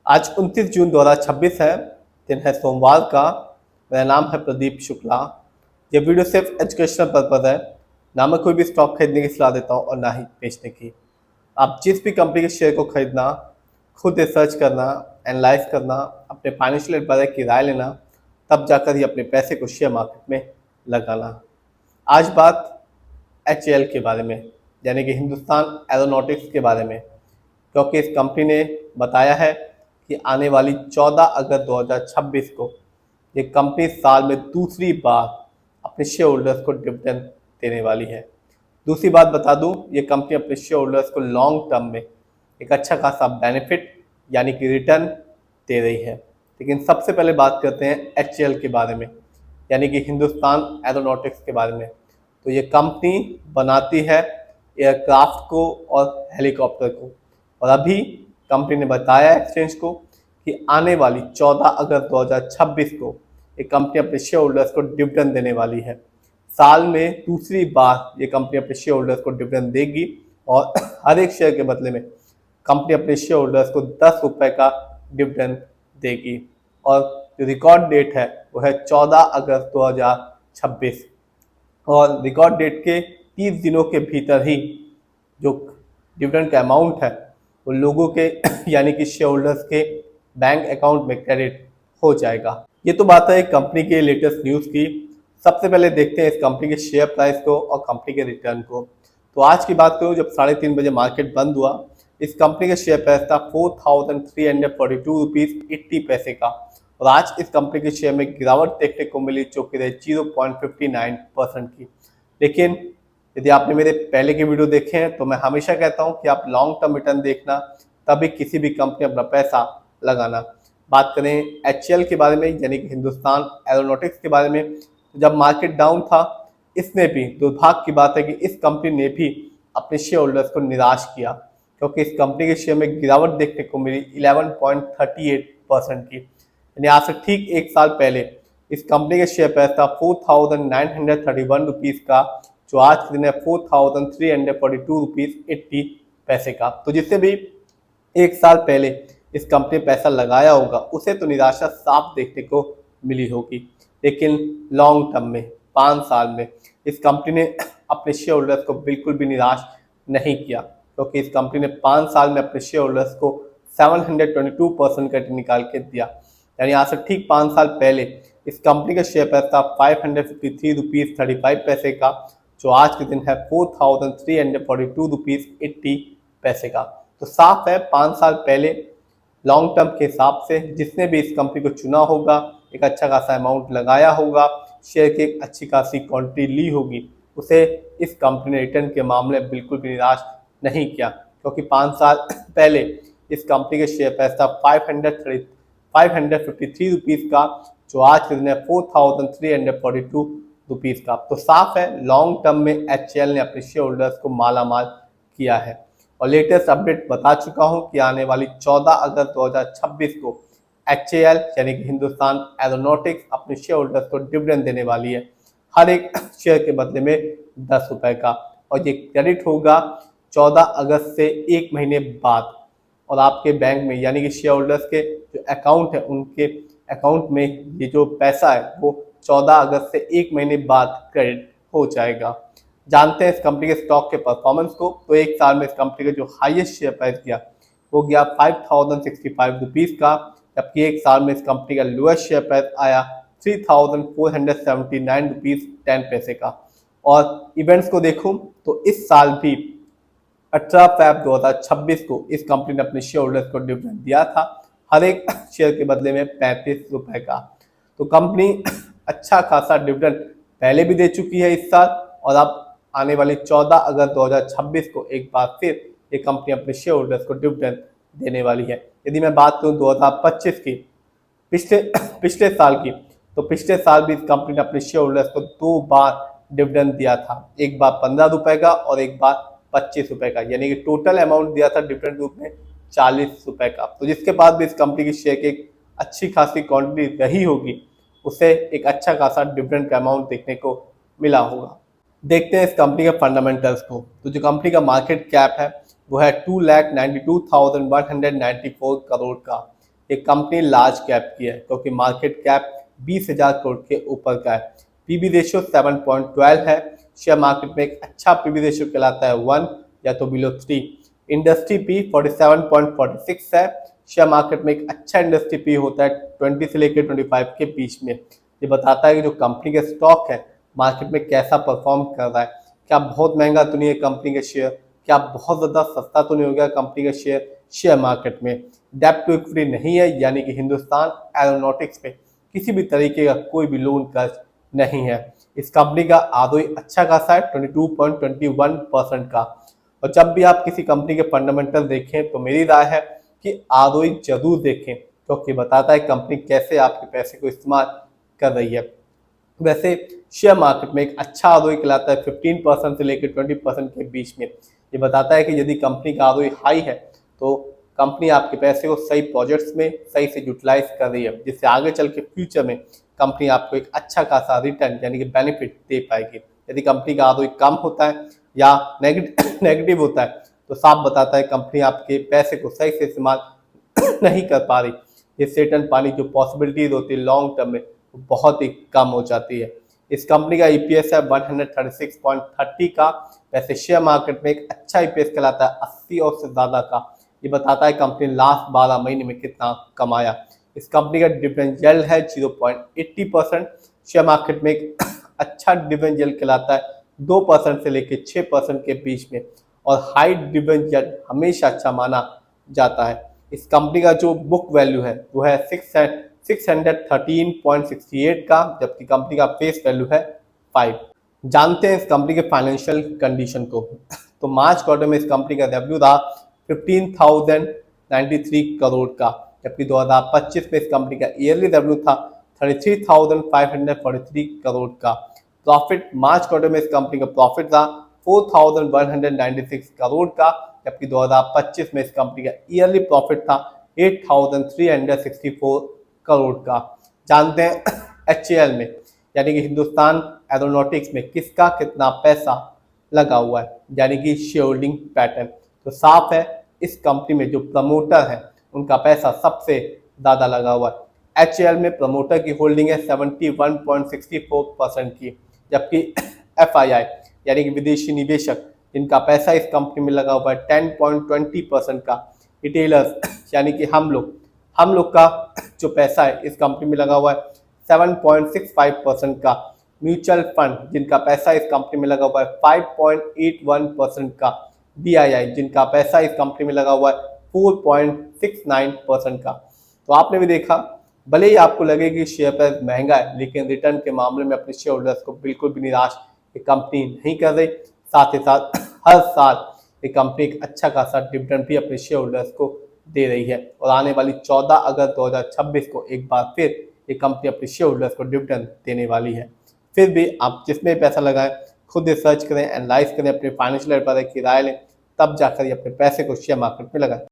आज 29 जून 2026 है। दिन है सोमवार का। मेरा नाम है प्रदीप शुक्ला। ये वीडियो सिर्फ एजुकेशनल पर्पज है। ना मैं कोई भी स्टॉक खरीदने की सलाह देता हूँ और ना ही बेचने की। आप जिस भी कंपनी के शेयर को खरीदना, खुद रिसर्च करना, एनालाइज करना, अपने फाइनेंशियल एडवाइजर की राय लेना, तब जाकर ही अपने पैसे को शेयर मार्केट में लगाना। आज बात HAL के बारे में, यानी कि हिंदुस्तान एरोनॉटिक्स के बारे में, क्योंकि इस कंपनी ने बताया है कि आने वाली 14 अगस्त 2026 को ये कंपनी साल में दूसरी बार अपने शेयर होल्डर्स को डिविडेंड देने वाली है। दूसरी बात बता दूं, ये कंपनी अपने शेयर होल्डर्स को लॉन्ग टर्म में एक अच्छा खासा बेनिफिट यानी कि रिटर्न दे रही है। लेकिन सबसे पहले बात करते हैं HAL के बारे में, यानी कि हिंदुस्तान एरोनॉटिक्स के बारे में। तो ये कंपनी बनाती है एयरक्राफ्ट को और हेलीकॉप्टर को, और अभी कंपनी ने बताया एक्सचेंज को कि आने वाली 14 अगस्त 2026 को ये कंपनी अपने शेयर होल्डर्स को डिविडेंड देने वाली है। साल में दूसरी बार ये कंपनी अपने शेयर होल्डर्स को डिविडेंड देगी और हर एक शेयर के बदले में कंपनी अपने शेयर होल्डर्स को 10 रुपये का डिविडेंड देगी। और जो रिकॉर्ड डेट है वो है 14 अगस्त 2026, और रिकॉर्ड डेट के 30 दिनों के भीतर ही जो डिविडेंड का अमाउंट है वो लोगों के यानी कि शेयर होल्डर्स के बैंक अकाउंट में क्रेडिट हो जाएगा। ये तो बात है कंपनी के लेटेस्ट न्यूज़ की। सबसे पहले देखते हैं इस कंपनी के शेयर प्राइस को और कंपनी के रिटर्न को। तो आज की बात करूँ, जब 3:30 बजे मार्केट बंद हुआ, इस कंपनी का शेयर प्राइस था 4,342 रुपीज़ 80 पैसे का, और आज इस कंपनी के शेयर में गिरावट देखने को मिली जो कि रही 0.59% की। लेकिन यदि आपने मेरे पहले के वीडियो देखे हैं तो मैं हमेशा कहता हूं कि आप लॉन्ग टर्म रिटर्न देखना, तभी किसी भी कंपनी अपना पैसा लगाना। बात करें HAL के बारे में, यानी कि हिंदुस्तान एरोनॉटिक्स के बारे में, तो जब मार्केट डाउन था, इसने भी, दुर्भाग्य की बात है कि इस कंपनी ने भी अपने शेयर होल्डर्स को निराश किया, क्योंकि इस कंपनी के शेयर में गिरावट देखने को मिली 11.38% की। यानी आज से ठीक एक साल पहले इस कंपनी के शेयर प्राइस था 4,931 रुपीज़ का, जो आज के दिन है 4,342 रुपीज़ 80 पैसे का। तो जिससे भी एक साल पहले इस कंपनी ने पैसा लगाया होगा, उसे तो निराशा साफ देखने को मिली होगी। लेकिन लॉन्ग टर्म में 5 साल में इस कंपनी ने अपने शेयर होल्डर्स को बिल्कुल भी निराश नहीं किया, क्योंकि इस कंपनी ने 5 साल में अपने शेयर होल्डर्स को 722% का रिटर्न निकाल के दिया। यानी आज से ठीक 5 साल पहले इस कंपनी का शेयर प्राइस था 553 रुपीज़ 35 पैसे का, जो आज के दिन है 4,342 रुपीज़ 80 पैसे का। तो साफ है 5 साल पहले लॉन्ग टर्म के हिसाब से जिसने भी इस कंपनी को चुना होगा, एक अच्छा खासा अमाउंट लगाया होगा, शेयर की एक अच्छी खासी क्वांटिटी ली होगी, उसे इस कंपनी ने रिटर्न के मामले में बिल्कुल भी निराश नहीं किया, क्योंकि 5 साल पहले इस कंपनी के शेयर प्राइस था 553 रुपीज़ का, जो आज के दिन है 4,342 रुपीज़ का। तो साफ है लॉन्ग टर्म में HAL ने अपने शेयर होल्डर्स को मालामाल किया है। और लेटेस्ट अपडेट बता चुका हूं कि आने वाली 14 अगस्त 2026 को HAL यानी कि हिंदुस्तान एरोनॉटिक्स अपने शेयर होल्डर्स को डिविडेंड देने वाली है, हर एक शेयर के बदले में 10 रुपये का, और ये क्रेडिट होगा 14 अगस्त से 1 महीने बाद, और आपके बैंक में यानी कि शेयर होल्डर्स के जो अकाउंट है उनके अकाउंट में ये जो पैसा है वो 14 अगस्त से 1 महीने बाद क्रेडिट हो जाएगा। जानते हैं इस कंपनी के स्टॉक के परफॉर्मेंस को। तो एक साल में इस कंपनी का जो हाईएस्ट शेयर प्राइस गया वो गया 5,065 रुपीज़ का, जबकि एक साल में इस कंपनी का लोएस्ट शेयर प्राइस आया 3,479 रुपीज़ 10 पैसे का। और इवेंट्स को देखूं तो इस साल भी 18 फरवरी 2026 को इस कंपनी ने अपने शेयर होल्डर्स को डिविडेंड दिया था, हर एक शेयर के बदले में 35 रुपये का। तो कंपनी अच्छा खासा डिविडेंड पहले भी दे चुकी है इस साल, और अब आने वाली 14 अगस्त 2026 को एक बार फिर ये कंपनी अपने शेयर होल्डर्स को डिविडेंड देने वाली है। यदि मैं बात करूं 2025 की, पिछले साल की, तो पिछले साल भी इस कंपनी ने अपने शेयर होल्डर्स को 2 बार डिविडेंड दिया था, एक बार 15 रुपये का और एक बार 25 रुपये का, यानी कि टोटल अमाउंट दिया था डिविडेंड रूप में 40 रुपये का। तो जिसके बाद भी इस कंपनी की शेयर की एक अच्छी खासी क्वांटिटी रही होगी, उसे एक अच्छा खासा डिविडेंड का अमाउंट देखने को मिला होगा। देखते हैं इस कंपनी के फंडामेंटल्स को। तो जो कंपनी का मार्केट कैप है वो है 2,92,194 करोड़ का, ये कंपनी लार्ज कैप की है क्योंकि मार्केट कैप 20,000 करोड़ के ऊपर का है। पीबी रेशियो 7.12 है। शेयर मार्केट में एक अच्छा पीबी रेशियो कहलाता है 1 या तो बिलो 3। इंडस्ट्री पी 47.46 है। शेयर मार्केट में एक अच्छा इंडस्ट्री पी होता है 20 से लेकर 25 के बीच में। ये बताता है कि जो कंपनी का स्टॉक है मार्केट में कैसा परफॉर्म कर रहा है, क्या बहुत महंगा तो नहीं है कंपनी का शेयर, क्या बहुत ज़्यादा सस्ता तो नहीं हो गया कंपनी का शेयर मार्केट में। डेब्ट टू इक्विटी नहीं है, यानी कि हिंदुस्तान एरोनॉटिक्स पे किसी भी तरीके का कोई भी लोन कर्ज नहीं है। इस कंपनी का आरओई अच्छा खासा है 22.21% का। और जब भी आप किसी कंपनी के फंडामेंटल देखें तो मेरी राय है कि आरओई जरूर देखें क्योंकि बताता है कंपनी कैसे आपके पैसे को इस्तेमाल कर रही है। वैसे शेयर मार्केट में एक अच्छा आरओई कहलाता है 15% से लेकर 20% के बीच में। ये बताता है कि यदि कंपनी का आरओई हाई है तो कंपनी आपके पैसे को सही प्रोजेक्ट्स में सही से यूटिलाइज कर रही है, जिससे आगे चल के फ्यूचर में कंपनी आपको एक अच्छा खासा रिटर्न यानी कि बेनिफिट दे पाएगी। यदि कंपनी का आरओई कम होता है या नेगेटिव होता है तो साफ बताता है कंपनी आपके पैसे को सही से इस्तेमाल नहीं कर पा रही। इससे रिटर्न पाने की जो पॉसिबिलिटीज होती है लॉन्ग टर्म में वो बहुत ही कम हो जाती है। इस कंपनी का ईपीएस है 136.30 का। वैसे शेयर मार्केट में एक अच्छा ईपीएस कहलाता है 80 और से ज़्यादा का। ये बताता है कंपनी लास्ट 12 महीने में कितना कमाया। इस कंपनी का डिविडेंड यील्ड है 0.80%। शेयर मार्केट में एक अच्छा डिविडेंड यील्ड कहलाता है 2% से लेकर 6% के बीच में, और हाई डिविडेंड यील्ड हमेशा अच्छा माना जाता है। इस कंपनी का जो बुक वैल्यू है वो है 613.68 का, जबकि कंपनी का फेस वैल्यू है 5। जानते हैं इस कंपनी के फाइनेंशियल कंडीशन को। तो मार्च क्वार्टर में इस कंपनी का रेवेन्यू था 15,093 करोड़ का, जबकि 2025 में इस कंपनी का ईयरली रेवेन्यू था 33,543 करोड़ का। प्रॉफिट मार्च क्वार्टर में इस कंपनी का प्रॉफिट था 4,196 करोड़ का, जबकि 2025 में इस कंपनी का ईयरली प्रॉफिट था 8,364 करोड़ का। जानते हैं एचएएल में यानी कि हिंदुस्तान एरोनॉटिक्स में किसका कितना पैसा लगा हुआ है, यानी कि शेयर होल्डिंग पैटर्न। तो साफ है इस कंपनी में जो प्रमोटर है उनका पैसा सबसे ज़्यादा लगा हुआ है। एचएएल में प्रमोटर की होल्डिंग है 71.64% की, जबकि एफआईआई यानी कि विदेशी निवेशक जिनका पैसा इस कंपनी में लगा हुआ है 10.20% का। रिटेलर्स यानी कि हम लोग का जो पैसा है इस कंपनी में लगा हुआ है 7.65% का। म्यूचुअल फंड जिनका पैसा इस कंपनी में लगा हुआ है 5.81% का। बीआईआई जिनका पैसा इस कंपनी में लगा हुआ है 4.69% का। तो आपने भी देखा, भले ही आपको लगे कि शेयर प्राइस महंगा है लेकिन रिटर्न के मामले में अपने शेयर होल्डर्स को बिल्कुल भी निराश ये कंपनी नहीं कर रही। साथ ही साथ हर साल ये कंपनी एक अच्छा खासा डिविडेंड भी अपने शेयर होल्डर्स को दे रही है, और आने वाली 14 अगस्त 2026 को एक बार फिर ये कंपनी अपने शेयर होल्डर्स को डिविडेंड देने वाली है। फिर भी आप जिसमें पैसा लगाएं खुद रिसर्च करें, एनालाइज करें, अपने फाइनेंशियल एडवाइजर की राय लें, तब जाकर ये अपने पैसे को शेयर मार्केट में लगाएं।